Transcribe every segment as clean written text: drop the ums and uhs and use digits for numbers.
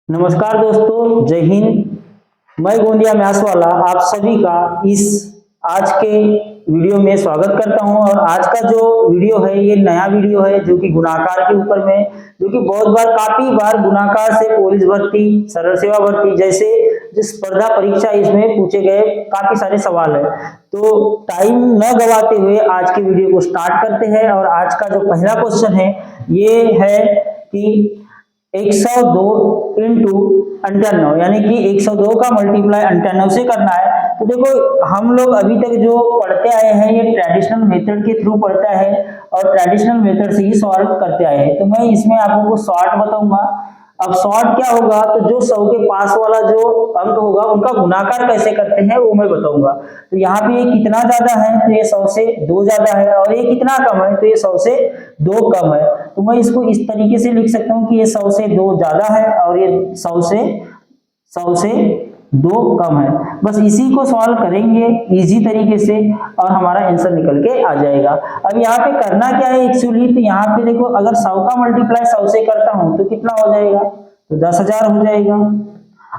नमस्कार दोस्तों, जय हिंद। मैं गोंदिया मैथ्स वाला आप सभी का इस आज के वीडियो में स्वागत करता हूं। और आज का जो वीडियो है ये नया वीडियो है जो कि गुणाकार के ऊपर में, जो कि बहुत बार काफी बार गुणाकार से पुलिस भर्ती, सरल सेवा भर्ती जैसे जो स्पर्धा परीक्षा इसमें पूछे गए काफी सारे सवाल है। तो टाइम न गवाते हुए आज के वीडियो को स्टार्ट करते हैं। और आज का जो पहला क्वेश्चन है ये है कि 102 इंटू 98 यानी कि 102 का मल्टीप्लाई 98 से करना है। तो देखो हम लोग अभी तक जो पढ़ते आए हैं ये ट्रेडिशनल मेथड के थ्रू पढ़ता है और ट्रेडिशनल मेथड से ही सॉल्व करते आए हैं। तो मैं इसमें आप लोगों को शॉर्ट बताऊंगा। अब शॉर्ट क्या होगा, तो जो 100 के पास वाला जो अंक होगा उनका गुणाकार कैसे करते हैं वो मैं बताऊंगा। तो यहाँ पे ये कितना ज्यादा है, तो ये 100 से 2 ज्यादा है, और ये कितना कम है, तो ये 100 से 2 कम है। तो मैं इसको इस तरीके से लिख सकता हूँ कि ये 100 से 2 ज्यादा है और ये 100 से 2 कम है। बस इसी को सॉल्व करेंगे इजी तरीके से और हमारा आंसर निकल के आ जाएगा। अब यहाँ पे करना क्या है एक्चुअली, तो यहाँ पे देखो अगर 100 का मल्टीप्लाई 100 से करता हूँ तो कितना हो जाएगा, तो 10,000 हो जाएगा।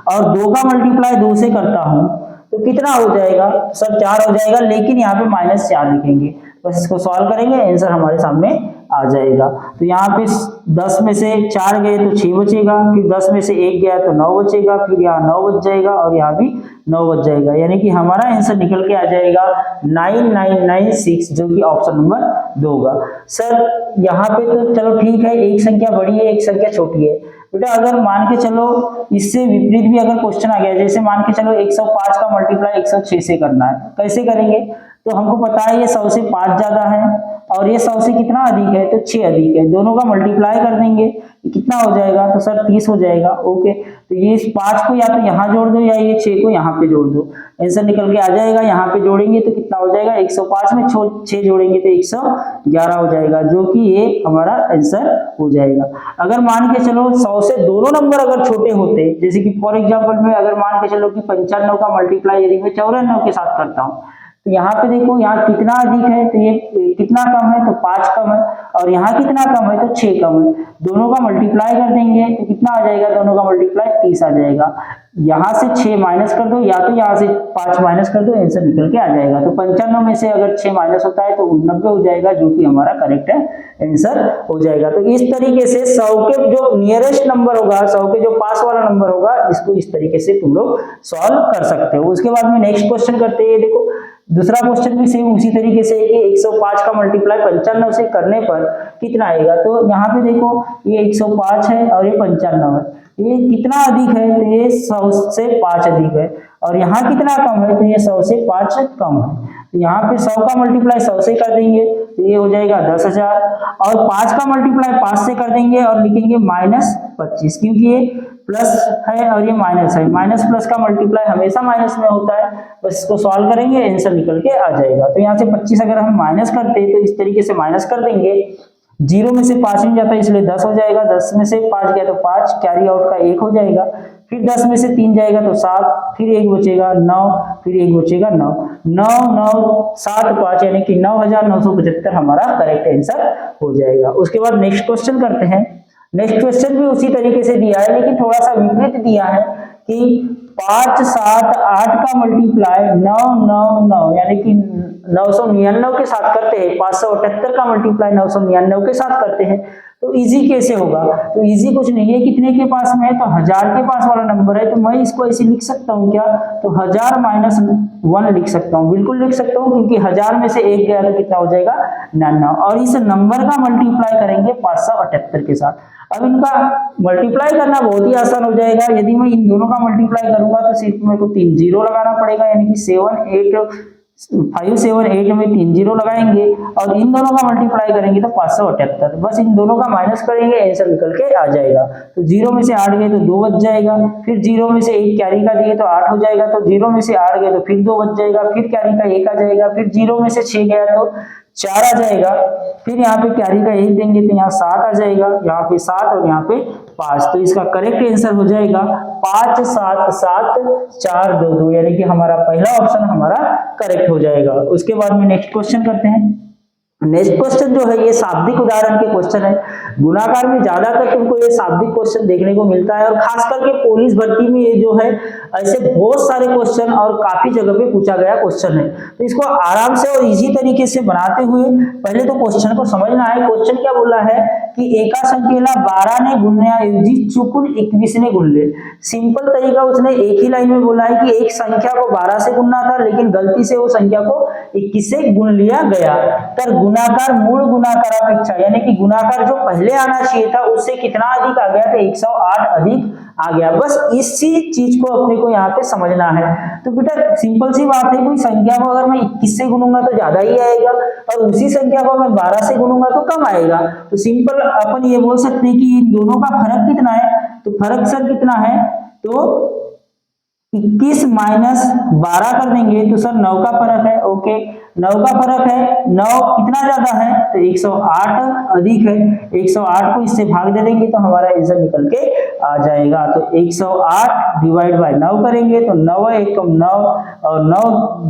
और 2 का मल्टीप्लाई 2 से करता हूँ तो कितना हो जाएगा, सब 4 हो जाएगा, लेकिन यहाँ पे -4 लिखेंगे। बस इसको सॉल्व करेंगे, आंसर हमारे सामने आ जाएगा। तो यहाँ पे 10 में से 4 गए तो 6 बचेगा, फिर 10 में से 1 गया तो 9 बचेगा, फिर यहाँ 9 बच जाएगा और यहाँ भी 9 बच जाएगा। यानी कि हमारा आंसर निकल के आ जाएगा 9996, जो कि ऑप्शन नंबर 2 होगा। सर यहाँ पे तो चलो ठीक है, एक संख्या बड़ी है एक संख्या छोटी है। बेटा अगर मान के चलो इससे विपरीत भी अगर क्वेश्चन आ गया, जैसे मान के चलो 105 का मल्टीप्लाई 106 से करना है, कैसे करेंगे, तो हमको पता है ये 100 से 5 ज्यादा है और ये 100 से कितना अधिक है, तो 6 अधिक है। दोनों का मल्टीप्लाई कर देंगे कितना हो जाएगा, तो सर 30 हो जाएगा। ओके, तो ये इस 5 को या तो यहाँ जोड़ दो या ये 6 को यहाँ पे जोड़ दो, आंसर निकल के आ जाएगा। यहाँ पे जोड़ेंगे तो कितना हो जाएगा, 105 में 6 जोड़ेंगे तो 111 हो जाएगा, जो कि ये हमारा आंसर हो जाएगा। अगर मान के चलो 100 से दोनों नंबर अगर छोटे होते, जैसे कि फॉर एग्जांपल में अगर मान के चलो कि 95 का मल्टीप्लाई यदि मैं 94 के साथ करता हूँ, तो यहाँ पे देखो यहाँ कितना अधिक है, तो ये कितना कम है, तो 5 कम है, और यहाँ कितना कम है, तो 6 कम है। दोनों का मल्टीप्लाई कर देंगे तो कितना आ जाएगा, दोनों का मल्टीप्लाई 30 आ जाएगा। यहाँ से 6 माइनस कर दो या तो यहाँ से 5 माइनस कर दो, आंसर निकल के आ जाएगा। तो 95 में से अगर 6 माइनस होता है तो 90 हो जाएगा, जो कि हमारा करेक्ट है, आंसर हो जाएगा। तो इस तरीके से 100 के जो नियरेस्ट नंबर होगा, 100 के जो पास वाला नंबर होगा, इसको इस तरीके से तुम लोग सॉल्व कर सकते हो। उसके बाद में नेक्स्ट क्वेश्चन करते हैं। देखो दूसरा क्वेश्चन भी सेम उसी तरीके से है कि 105 का मल्टीप्लाई 95 से करने पर कितना आएगा। तो यहाँ पे देखो ये 105 है और ये 95 है, ये कितना अधिक है, तो ये 100 से 5 अधिक है, और यहाँ कितना कम है, तो ये 100 से 5 कम है। तो यहाँ पे 100 का मल्टीप्लाई 100 से कर देंगे तो ये हो जाएगा 10,000, और 5 का मल्टीप्लाई 5 से कर देंगे और लिखेंगे -25, क्योंकि ये प्लस है और ये माइनस है, माइनस प्लस का मल्टीप्लाई हमेशा माइनस में होता है। बस इसको सॉल्व करेंगे, आंसर निकल के आ जाएगा। तो यहाँ से 25 अगर हम माइनस करते हैं तो इस तरीके से माइनस कर देंगे, 0 में से 5 नहीं जाता इसलिए 10 हो जाएगा, 10 में से 5 गया तो 5, कैरी आउट का 1 हो जाएगा, फिर 10 में से 3 जाएगा तो 7, फिर 1 बचेगा 9, फिर 1 बचेगा 9, 9 9 7 5 यानी कि 9975 हमारा करेक्ट आंसर हो जाएगा। उसके बाद नेक्स्ट क्वेश्चन करते हैं। नेक्स्ट क्वेश्चन भी उसी तरीके से दिया है, लेकिन थोड़ा सा विपरीत दिया है कि 5 7 8 का मल्टीप्लाई 999 यानी कि 999 के साथ करते हैं, 578 का मल्टीप्लाई 999 के साथ करते हैं, तो इजी कैसे होगा। तो इजी कुछ नहीं है, कितने के पास में है, तो 1000 के पास वाला नंबर है, तो मैं इसको ऐसे लिख सकता हूँ क्या, तो 1000 माइनस 1 लिख सकता हूँ, बिल्कुल लिख सकता हूँ, क्योंकि 1000 में से 1 गया तो कितना हो जाएगा 99, और इस नंबर का मल्टीप्लाई करेंगे 578 के साथ। अब इनका मल्टीप्लाई करना बहुत ही आसान हो जाएगा। यदि मैं इन दोनों का मल्टीप्लाई करूंगा तो सिर्फ मेरे को 3 जीरो लगाना पड़ेगा, यानी कि 578 में 3 जीरो लगाएंगे और इन दोनों का मल्टीप्लाई करेंगे तो 578, बस इन दोनों का माइनस करेंगे, आंसर निकल के आ जाएगा। तो 0 में से 8 गए तो 2 बच जाएगा, फिर 0 में से 1 कैरी का दिए तो 8 हो जाएगा, तो 0 में से 8 गए तो फिर 2 बच जाएगा, फिर कैरी का 1 आ जाएगा, फिर 0 में से 6 गया तो 4 आ जाएगा, फिर यहाँ पे कैरी का 1 देंगे तो यहाँ 7 आ जाएगा, यहाँ पे 7 और यहाँ पे 5। तो इसका करेक्ट आंसर हो जाएगा 5 7 7 4 2 2, यानी कि हमारा पहला ऑप्शन हमारा करेक्ट हो जाएगा। उसके बाद में नेक्स्ट क्वेश्चन करते हैं। नेक्स्ट क्वेश्चन जो है ये शाब्दिक उदाहरण के क्वेश्चन है। गुणाकार में ज्यादातर तुमको ये शाब्दिक क्वेश्चन देखने को मिलता है, और खास करके पुलिस भर्ती में ये जो है ऐसे बहुत सारे क्वेश्चन और काफी जगह पे पूछा गया क्वेश्चन है। तो इसको आराम से और इजी तरीके से बनाते हुए पहले तो क्वेश्चन को समझना है। क्वेश्चन क्या बोला है कि एका संख्येला 12 ने गुणण्याऐवजी चुकून 21 ने गुणले। सिंपल तरीका उसने एक ही लाइन में बोला है कि एक संख्या को 12 से गुणना था, लेकिन गलती से वो संख्या को 21 से गुण लिया गया। तर गुणाकार मूल गुणाकारापेक्षा, यानी कि गुणाकार जो पहले आना चाहिए था उससे कितना अधिक आ गया, तो 108 अधिक आ गया। बस इसी चीज को अपने को यहाँ पे समझना है। तो बेटा सिंपल सी बात है, कोई संख्या को अगर मैं 21 से गुणूंगा तो ज्यादा ही आएगा, और उसी संख्या को अगर 12 से गुणूंगा तो कम आएगा। तो सिंपल अपन ये बोल सकते हैं कि इन दोनों का फर्क कितना है। तो फर्क सर कितना है, तो 21 माइनस 12 कर देंगे तो सर 9 का फर्क है। ओके, 9 का फर्क है, 9 कितना ज्यादा है तो 108 अधिक है। 108 को इससे भाग दे देंगे तो हमारा आंसर निकल के आ जाएगा। तो 108 डिवाइड बाय 9 करेंगे तो 9 1 कम 9 और 9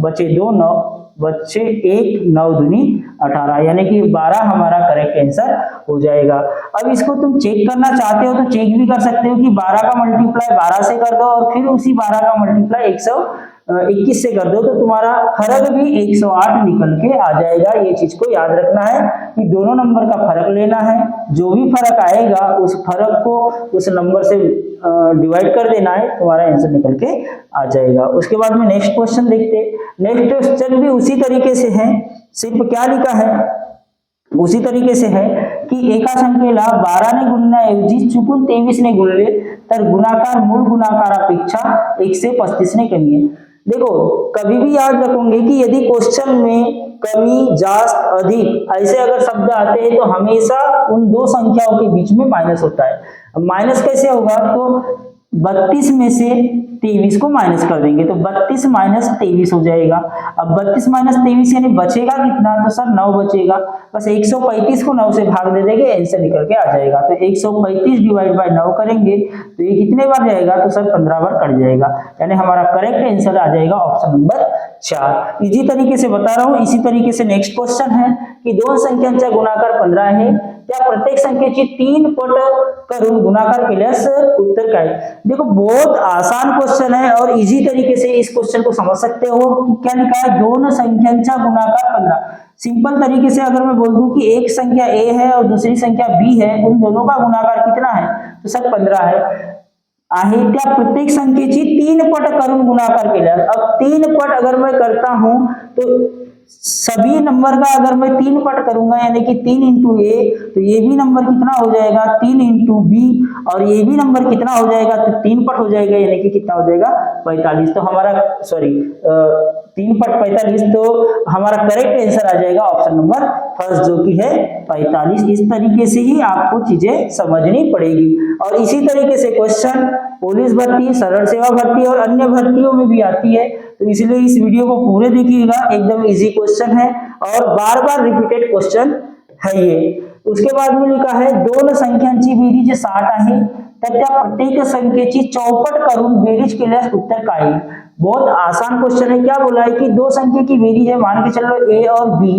बचे 2, 9 बच्चे 1, 9 दूनी 18, यानी कि 12 हमारा करेक्ट आंसर हो जाएगा। अब इसको तुम चेक करना चाहते हो तो चेक भी कर सकते हो कि 12 का मल्टीप्लाई 12 से कर दो और फिर उसी 12 का मल्टीप्लाई 121 से कर दो, तो तुम्हारा फर्क भी 108 निकल के आ जाएगा। ये चीज को याद रखना है कि दोनों नंबर का फर्क लेना है, जो भी फर्क आएगा उस फर्क को उस नंबर से डिवाइड कर देना है, तुम्हारा आंसर निकल के आ जाएगा। उसके बाद में नेक्स्ट क्वेश्चन देखते हैं। नेक्स्ट क्वेश्चन भी उसी तरीके से है, सिर्फ क्या लिखा है उसी तरीके से है कि एका संख्येला 12 ने गुणण्याऐवजी चुकून 23 ने गुणले तर गुणाकार मूळ गुणाकारापेक्षा 1 से 35 ने कमी है। देखो कभी भी याद रखोगे कि यदि क्वेश्चन में कमी, जास्त, अधिक ऐसे अगर शब्द आते हैं तो हमेशा उन दो संख्याओं के बीच में माइनस होता है। अब माइनस कैसे होगा, तो 32 में से 23 को माइनस कर देंगे तो 32 माइनस 23 हो जाएगा। अब 32 माइनस 23 यानी बचेगा कितना, तो सर 9 बचेगा। बस 135 को 9 से भाग दे देंगे, आंसर निकल के आ जाएगा। तो 135 डिवाइड बाय 9 करेंगे तो ये कितने बार जाएगा, तो सर 15 बार कट जाएगा, यानी हमारा करेक्ट आंसर आ जाएगा ऑप्शन नंबर 4। इजी तरीके से बता रहा हूं। इसी तरीके से नेक्स्ट क्वेश्चन है की दोन संख्यांचा गुणाकार 15 आहे, त्या प्रत्येक संख्येची 3 पट करून गुणाकार केल्यास उत्तर काय। देखो बहुत आसान क्वेश्चन है और इजी तरीके से इस क्वेश्चन को समझ सकते हो। क्या लिखा है, दोनों संख्यांचा गुणाकार 15। सिंपल तरीके से अगर मैं बोल दूं कि एक संख्या a है और दूसरी संख्या b है, उन दोनों का गुणाकार कितना है, तो सर 15 आहे त्या प्रत्येक संख्येची 3 पट करून गुणाकार केल्यास। अब 3 पट अगर मैं करता हूं तो सभी नंबर का अगर मैं 3 पट करूंगा यानी कि 3 इंटू ए, तो ये भी नंबर कितना हो जाएगा 3 इंटू बी, और ये भी नंबर कितना हो जाएगा तो 3 पट हो जाएगा, यानी कि कितना हो जाएगा 45। तो हमारा 3 पट 45, तो हमारा करेक्ट आंसर आ जाएगा ऑप्शन नंबर फर्स्ट जो कि है 45। इस तरीके से ही आपको चीजें समझनी पड़ेगी। और इसी तरीके से क्वेश्चन पुलिस भर्ती, सरल सेवा भर्ती और अन्य भर्तियों में भी आती है, तो इसलिए इस वीडियो को पूरे देखिएगा। एकदम इजी क्वेश्चन है और बार बार रिपीटेड क्वेश्चन है ये। उसके बाद में लिखा है दोन संख्यांची बेरीज 60 आहे तर त्या प्रत्येक संख्येची चौपट करून बेरीज केल्यास उत्तर काय। बहुत आसान क्वेश्चन है। क्या बोला है कि दो संख्या की बेरीज है, मान के चलो a और b,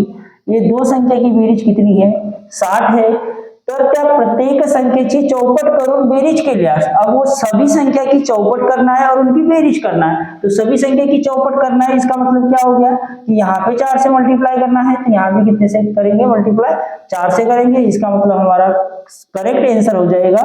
ये दो संख्या की बेरीज कितनी है 60 है, तर त्या प्रत्येक संख्येची चौपट करून बेरीज केल्यास। अब वो सभी संख्या की चौपट करना है और उनकी बेरीज करना है, तो सभी संख्या की चौपट करना है, इसका मतलब क्या हो गया कि यहाँ पे 4 से मल्टीप्लाई करना है, तो यहाँ भी कितने से करेंगे मल्टीप्लाई 4 से करेंगे। इसका मतलब हमारा करेक्ट आंसर हो जाएगा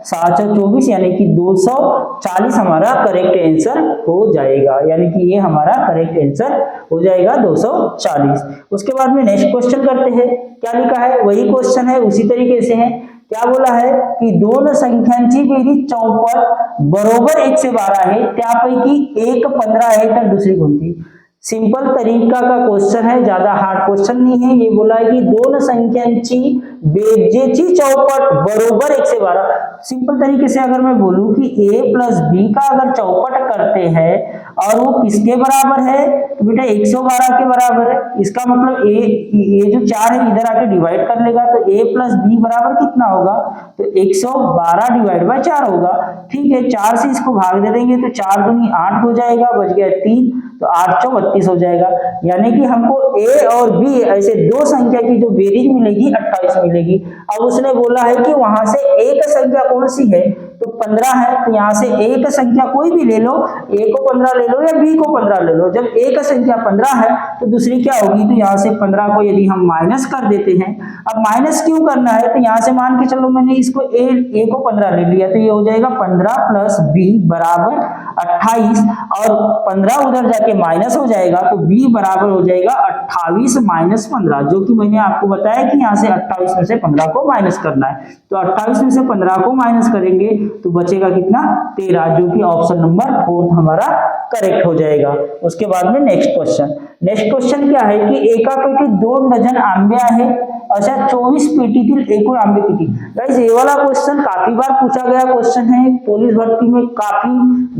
7 और 24, यानी कि 240 हमारा करेक्ट आंसर हो जाएगा, यानी कि ये हमारा करेक्ट आंसर हो जाएगा 240। उसके बाद में नेक्स्ट क्वेश्चन करते हैं। क्या लिखा है, वही क्वेश्चन है उसी तरीके से है। क्या बोला है कि दोन संख्यांची बेरीज 64 बरोबर 1 से 12 आहे, त्यापैकी एक 15 आहे तर दुसरी कोणती। सिंपल तरीका का क्वेश्चन है, ज्यादा हार्ड क्वेश्चन नहीं है। ये बोला है कि दोन संख्यांची बेरजेची चौपट बरोबर 1 से 12। सिंपल तरीके से अगर मैं बोलूं कि a प्लस बी का अगर चौपट करते हैं और वो किसके बराबर है, तो बेटा 112 के बराबर है। इसका मतलब ये जो 4 है इधर आके डिवाइड कर लेगा, तो a प्लस बी बराबर कितना होगा, तो 112 डिवाइड बाय 4 होगा। ठीक है, 4 से इसको भाग दे देंगे तो 4 दूनी 8 हो जाएगा, बच गया 3, तो 8 चौ 32 हो जाएगा। यानी कि हमको ए और बी ऐसे दो संख्या की जो बेरीज मिलेगी 28 मिलेगी। अब उसने बोला है कि वहां से एक संख्या कौन सी है, तो 15 है। तो यहाँ से एक संख्या कोई भी ले लो, ए को 15 ले लो या बी को 15 ले लो। जब एक संख्या 15 है तो दूसरी क्या होगी, तो यहाँ से 15 को यदि हम माइनस कर देते हैं, अब माइनस क्यों करना है, तो यहाँ से मान के चलो मैंने इसको ए को 15 ले लिया, तो ये हो जाएगा 15 प्लस बी बराबर 28, और 15 उधर जाके माइनस हो जाएगा, तो बी बराबर हो जाएगा 28 माइनस 15, जो कि मैंने आपको बताया कि यहाँ से 28 में से 15 को माइनस करना है। तो 28 में से 15 को माइनस करेंगे तो बचेगा कितना, 13, जो कि ऑप्शन नंबर 4 हमारा करेक्ट हो जाएगा। उसके बाद में नेक्स्ट क्वेश्चन क्या है कि एका पेटी 2 डझन आंब्या आहे अशा 24 पेटीतील एकूण आंबे किती। गाइस ये वाला क्वेश्चन काफी बार पूछा गया क्वेश्चन है, पुलिस भर्ती में काफी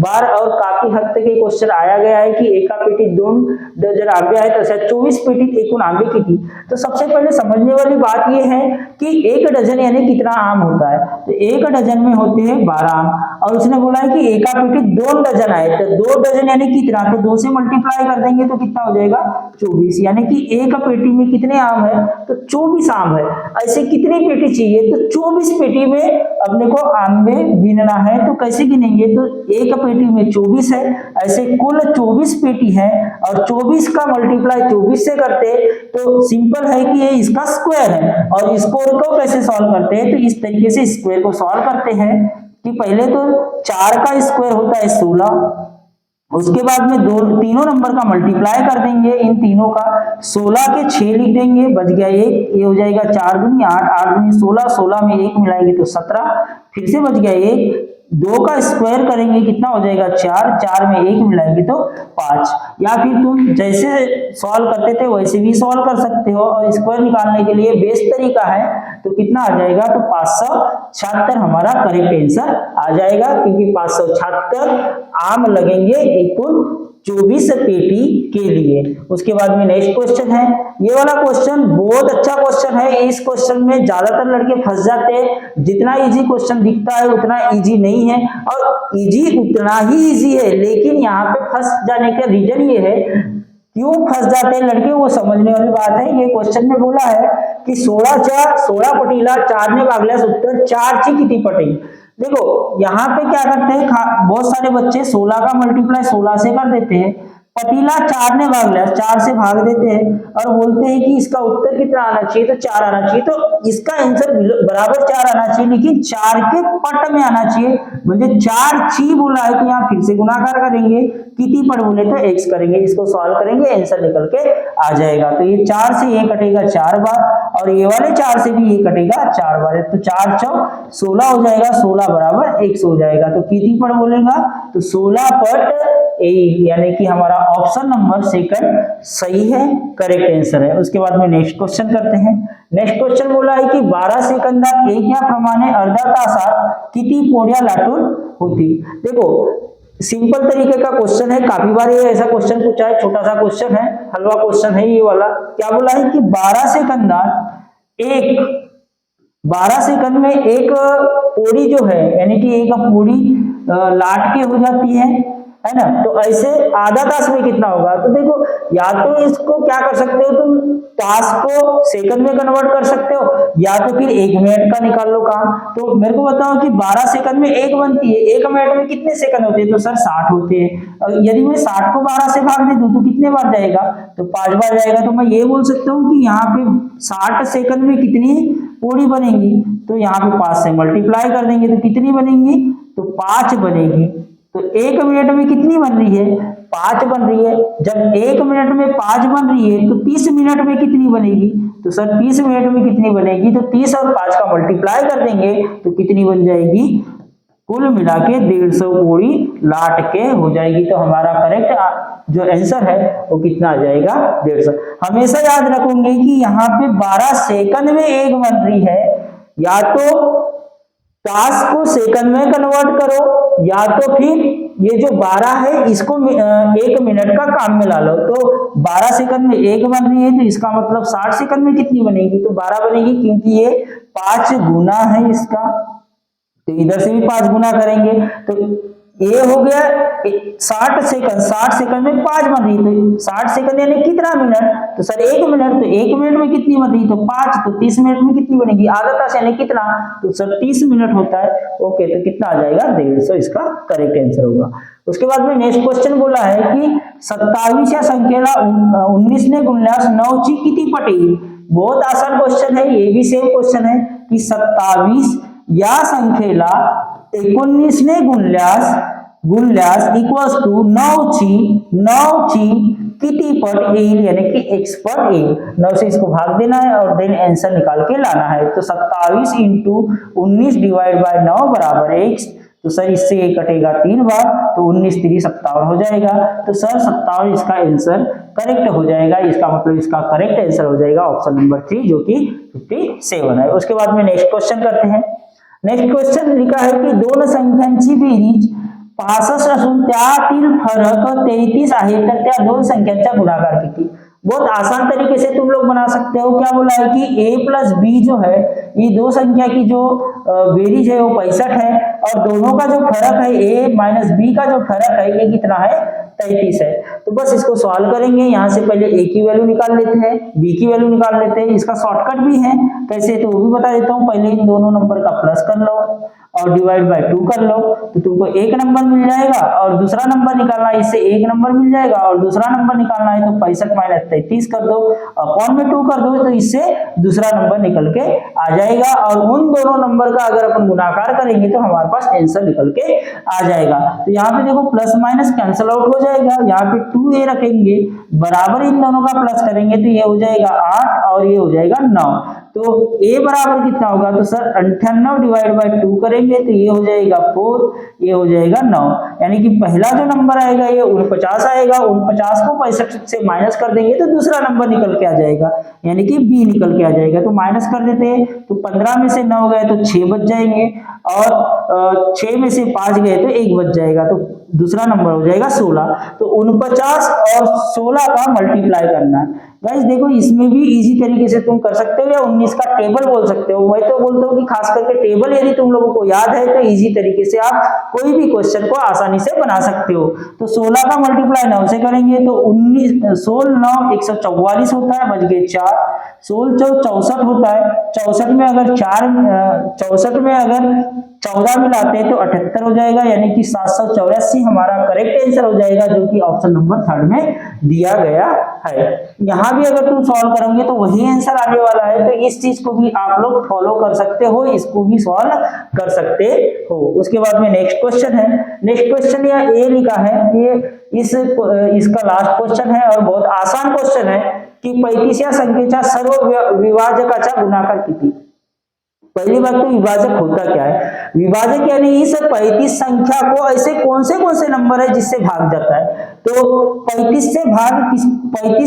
बार और काफी हद तक ये क्वेश्चन आया गया है कि एका पेटी 2 डझन आंबे आहेत अशा 24 पेटीत एकूण आंबे किती। तो सबसे पहले समझने वाली बात ये है कि 1 डजन यानी कितना आम होता है, तो 1 डजन में होते हैं 12 आम, और उसने बोला है कि एका पेटी 2 डजन आए, तो 2 डजन यानी कितना, तो 2 से मल्टीप्लाई कर देंगे तो कितना हो जाएगा 24, यानी कि एक पेटी में कितने आम है, तो 24 आम है। ऐसे कितनी पेटी चाहिए, तो 24 पेटी में अपने को आंबे गिनना है। तो कैसे गिनेंगे, तो एक पेटी में 24 है, ऐसे कुल 24 पेटी है, और 24 का मल्टीप्लाई 24 से करते तो सिंपल है कि ये इसका स्क्वायर है। और स्क्वायर को कैसे सॉल्व करते हैं, तो इस तरीके से स्क्वायर को सॉल्व करते हैं कि पहले तो 4 का स्क्वायर होता है 16, उसके बाद में तीनों नंबर का मल्टीप्लाई कर देंगे, इन तीनों का 16 के 6 लिख देंगे, बच गया 1, ये हो जाएगा 4 दूनी 8, 8 दूनी 16, 16 में 1 मिलाएंगे तो 17, फिर से बच गया 1, 2 का स्क्वायर करेंगे कितना हो जाएगा 4, 4 में 1 मिलाएंगे तो 5। या फिर तुम जैसे सॉल्व करते थे वैसे भी सॉल्व कर सकते हो, और स्क्वायर निकालने के लिए बेस्ट तरीका है, तो कितना आ जाएगा, तो 576 हमारा करेक्ट आंसर आ जाएगा, क्योंकि 576 आम लगेंगे कुल 24 पेटी के लिए। उसके बाद में नेक्स्ट क्वेश्चन है, ये वाला क्वेश्चन बहुत अच्छा क्वेश्चन है। इस क्वेश्चन में ज्यादातर लड़के फंस जाते हैं, जितना इजी क्वेश्चन दिखता है उतना इजी नहीं है, और इजी उतना ही इजी है, लेकिन यहाँ पे फंस जाने का रीजन ये है, क्यों फंस जाते हैं लड़के, वो समझने वाली बात है। ये क्वेश्चन में बोला है कि 16 पटीला 4 ने भागल्यास उत्तर 4 ची किती पटेल। देखो यहाँ पे क्या करते हैं, बहुत सारे बच्चे 16 का मल्टीप्लाई 16 से कर देते हैं, पतीला 4 ने भाग लिया 4 से भाग देते हैं, और बोलते हैं कि इसका उत्तर कितना आना चाहिए, तो 4 आना चाहिए। तो इसका आंसर बराबर 4 आना चाहिए, लेकिन 4 के पट में आना चाहिए, म्हणजे 4 ची बोला है तो यहाँ फिर से गुणाकार करेंगे, किती पट बोले तो x करेंगे, इसको सॉल्व करेंगे, आंसर निकल के आ जाएगा। तो ये 4 से ये कटेगा 4 बार, और ये वाले 4 से भी ये कटेगा 4 बार, तो 4 चौक 16 हो जाएगा, 16 बराबर x हो जाएगा। तो किती पट बोलेगा, तो 16 पट ए, यानी कि हमारा ऑप्शन नंबर सेकंड सही है, करेक्ट आंसर है। उसके बाद में नेक्स्ट क्वेश्चन करते हैं। नेक्स्ट क्वेश्चन बोला है कि 12 सेकंदात 1 या प्रमाणे अर्धा तासात किती पोळ्या लाटून होती। देखो सिंपल तरीके का क्वेश्चन है, काफी बार ये ऐसा क्वेश्चन पूछा है, छोटा सा क्वेश्चन है, हलवा क्वेश्चन है ये वाला। क्या बोला है कि 12 सेकंड में एक पोड़ी जो है, यानी कि एक पोड़ी लाट के हो जाती है ना, तो ऐसे आधा तास में कितना होगा। तो देखो या तो इसको क्या कर सकते हो, तुम तास को सेकंड में कन्वर्ट कर सकते हो, या तो फिर 1 मिनट का निकाल लो काम। तो मेरे को बताओ कि 12 सेकंड में 1 बनती है, 1 मिनट में कितने सेकंड होते हैं, तो सर 60 होते हैं। यदि मैं 60 को 12 से भाग दे दूं तो कितने बार जाएगा, तो 5 बार जाएगा। तो मैं ये बोल सकता हूँ कि यहाँ पे 60 सेकंड में कितनी पूरी बनेगी, तो यहाँ पे 5 से मल्टीप्लाई कर देंगे तो कितनी बनेगी, तो 5 बनेगी। तो 1 मिनट में कितनी बन रही है, 5 बन रही है। जब 1 मिनट में 5 बन रही है तो 30 मिनट में कितनी बनेगी, तो सर 30 मिनट में कितनी बनेगी, तो 30 और 5 का मल्टीप्लाई कर देंगे तो कितनी बन जाएगी, कुल मिला के 150 पूरी लाट के हो जाएगी। तो हमारा करेक्ट जो आंसर है वो कितना आ जाएगा, 150। हमेशा याद रखोगे कि यहाँ पे 12 सेकंड में 1 बन रही है, या तो तास को सेकंड में कन्वर्ट करो, या तो फिर ये जो 12 है इसको 1 मिनट का काम में ला लो। तो 12 सेकंड में 1 बन रही है, तो इसका मतलब 60 सेकंड में कितनी बनेगी, तो 12 बनेगी, क्योंकि ये 5 गुना है इसका। तो इधर से भी 5 गुना करेंगे, तो ए हो गया 60 सेकंड, 60 सेकंड में 5 मत रही, तो 60 सेकंड यानी कितना मिनट, तो सर 1 मिनट, तो 1 मिनट में कितनी मत रही, तो 5, तो 30 मिनट में कितनी बनेगी, आधा तास यानी कितना, तो सर 30 मिनट होता है। ओके, तो कितना आ जाएगा 150, इसका करेक्ट आंसर होगा। उसके बाद में नेक्स्ट क्वेश्चन बोला है कि 27 या संख्येला 19 ने गुणल्यास 9 ची किती पट येईल। बहुत आसान क्वेश्चन है, ये भी सेम क्वेश्चन है कि 27 या संख्येला 19 ने गुणल्यास इक्वल्स टू 9 ची किती पट येईल, यानी कि x पट येईल। 9 से इसको भाग देना है और देन आंसर निकाल के लाना है। तो 27 इंटू 19 डिवाइड बाय 9 बराबर x, तो सर इससे ये कटेगा 3 बार, तो 19 3 57 हो जाएगा। तो सर 57 इसका आंसर करेक्ट हो जाएगा, इसका मतलब इसका करेक्ट आंसर हो जाएगा ऑप्शन नंबर 3 जो कि 57 है। उसके बाद में नेक्स्ट क्वेश्चन करते हैं। नेक्स्ट क्वेश्चन लिखा है कि दोन संख्यांची बेरीज 65 असून त्यातील फरक 33 आहे, तर त्या दोन संख्यांचा गुणाकार किती। बहुत आसान तरीके से तुम लोग बना सकते हो। क्या बोला है कि a प्लस बी जो है, ये दो संख्या की जो बेरीज है वो 65 है, और दोनों का जो फर्क है a माइनस बी का जो फर्क है ये कितना है 33 है। तो बस इसको सॉल्व करेंगे। यहाँ से पहले a की वैल्यू निकाल लेते हैं, b की वैल्यू निकाल लेते हैं। इसका शॉर्टकट भी है, कैसे तो वो भी बता देता हूँ। पहले इन दोनों नंबर का प्लस कर लो और डिवाइड बाय 2 कर लो, तो तुमको एक नंबर मिल जाएगा, और दूसरा नंबर निकालना है, इससे एक नंबर मिल जाएगा, और दूसरा नंबर निकालना है तो 65 माइनस 33 कर दो, अपॉन में 2 कर दो, तो इससे दूसरा नंबर निकल के आ जाएगा। और उन दोनों नंबर का अगर अपन गुणाकार करेंगे तो हमारे पास आंसर निकल के आ जाएगा। तो यहाँ पे देखो प्लस माइनस कैंसिल आउट हो जाएगा, यहाँ पे 2a रखेंगे, बराबर इन दोनों का प्लस करेंगे तो ये हो जाएगा 8 और ये हो जाएगा 9। तो a बराबर कितना होगा, तो सर 98 डिवाइड बाय 2 करेंगे तो ये हो जाएगा 4, ये हो जाएगा 9। यानी कि पहला जो नंबर आएगा ये 49 आएगा, 49 को 65 से माइनस कर देंगे तो दूसरा नंबर निकल के आ जाएगा, यानी कि b निकल के आ जाएगा। तो माइनस कर देते हैं, तो 15 में से 9 गए तो 6 बच जाएंगे, और 6 में से 5 गए तो 1 बच जाएगा, तो दूसरा नंबर हो जाएगा 16। तो 49 और 16 का मल्टीप्लाई करना है। गाइस देखो इसमें भी इजी तरीके से तुम कर सकते हो, या 19 का टेबल बोल सकते हो। मैं तो बोलता हूँ कि खास करके टेबल यदि तुम लोगों को याद है तो इजी तरीके से आप कोई भी क्वेश्चन को आसानी से बना सकते हो। तो 16 का मल्टीप्लाई 9 से करेंगे तो 16 9 144 होता है, बच गए 4, 16 64 होता है, 64 में अगर 14 मिलाते हैं तो 78 हो जाएगा, यानी कि 784 हमारा करेक्ट आंसर हो जाएगा, जो कि ऑप्शन नंबर 3 में दिया गया है। यहाँ भी अगर तुम सॉल्व करोगे तो वही आंसर आने वाला है, तो इस चीज को भी आप लोग फॉलो कर सकते हो, इसको भी सॉल्व कर सकते हो। उसके बाद में नेक्स्ट क्वेश्चन है। नेक्स्ट क्वेश्चन ये लिखा है, ये इसका लास्ट क्वेश्चन है और बहुत आसान क्वेश्चन है कि 35 या संख्येच्या सर्व विभाजकाचा गुणाकार किती। पहली बात तो विभाजक होता क्या है। विभाजक यानी इस 35 संख्या को ऐसे कौन से नंबर है जिससे भाग जाता है। तो 35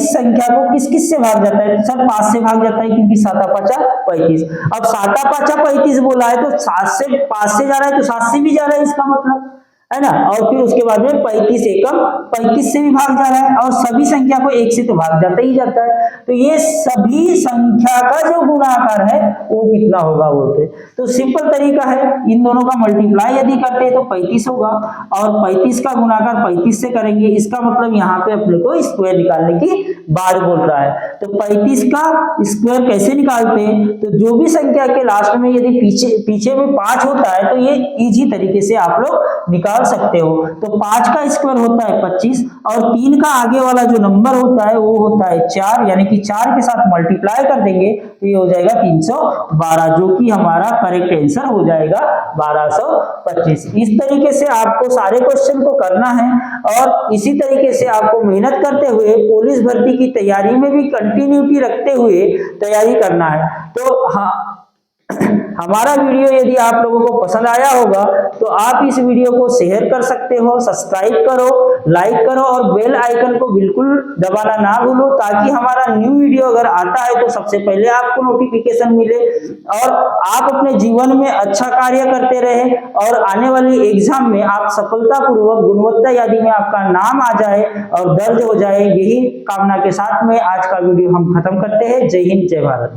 संख्या को किस से भाग जाता है, तो सर 5 से भाग जाता है, क्योंकि 7 5 35। अब 7 5 35 बोला है तो 7 से 5 से जा रहा है तो 7 से भी जा रहा है, इसका मतलब है ना। और फिर उसके बाद में 35 एकम 35 से भी भाग जा रहा है, और सभी संख्या को 1 से तो भाग जाता ही जाता है। तो ये सभी संख्या का जो गुणाकार है वो कितना होगा बोलते। तो सिंपल तरीका है, इन दोनों का मल्टीप्लाई यदि करते हैं तो 35 होगा, और 35 का गुणाकार 35 से करेंगे। इसका मतलब यहाँ पे अपने को स्क्वायर निकालने की बात बोल रहा है। तो 35 का स्क्वायर कैसे निकालते हैं, तो जो भी संख्या के लास्ट में यदि पीछे में 5 होता है तो ये इजी तरीके से आप लोग निकाल सकते हो। तो 5 का स्क्वायर होता है 25, और 3 का आगे वाला जो नंबर होता है वो होता है 4, यानी कि 4 के साथ मल्टीप्लाई कर देंगे तो ये हो जाएगा 312, जो कि हमारा करेक्ट आंसर हो जाएगा 1225। इस तरीके से आपको सारे क्वेश्चन को करना है, और इसी तरीके से आपको मेहनत करते हुए पुलिस भर्ती की तैयारी में भी कंटिन्यूटी रखते हुए तैयारी करना है। तो हाँ, हमारा वीडियो यदि आप लोगों को पसंद आया होगा तो आप इस वीडियो को शेयर कर सकते हो, सब्सक्राइब करो, लाइक करो, और बेल आइकन को बिल्कुल दबाना ना भूलो, ताकि हमारा न्यू वीडियो अगर आता है तो सबसे पहले आपको नोटिफिकेशन मिले, और आप अपने जीवन में अच्छा कार्य करते रहे, और आने वाली एग्जाम में आप सफलतापूर्वक गुणवत्ता यादी में आपका नाम आ जाए और दर्ज हो जाए। यही कामना के साथ में आज का वीडियो हम खत्म करते हैं। जय हिंद, जय भारत।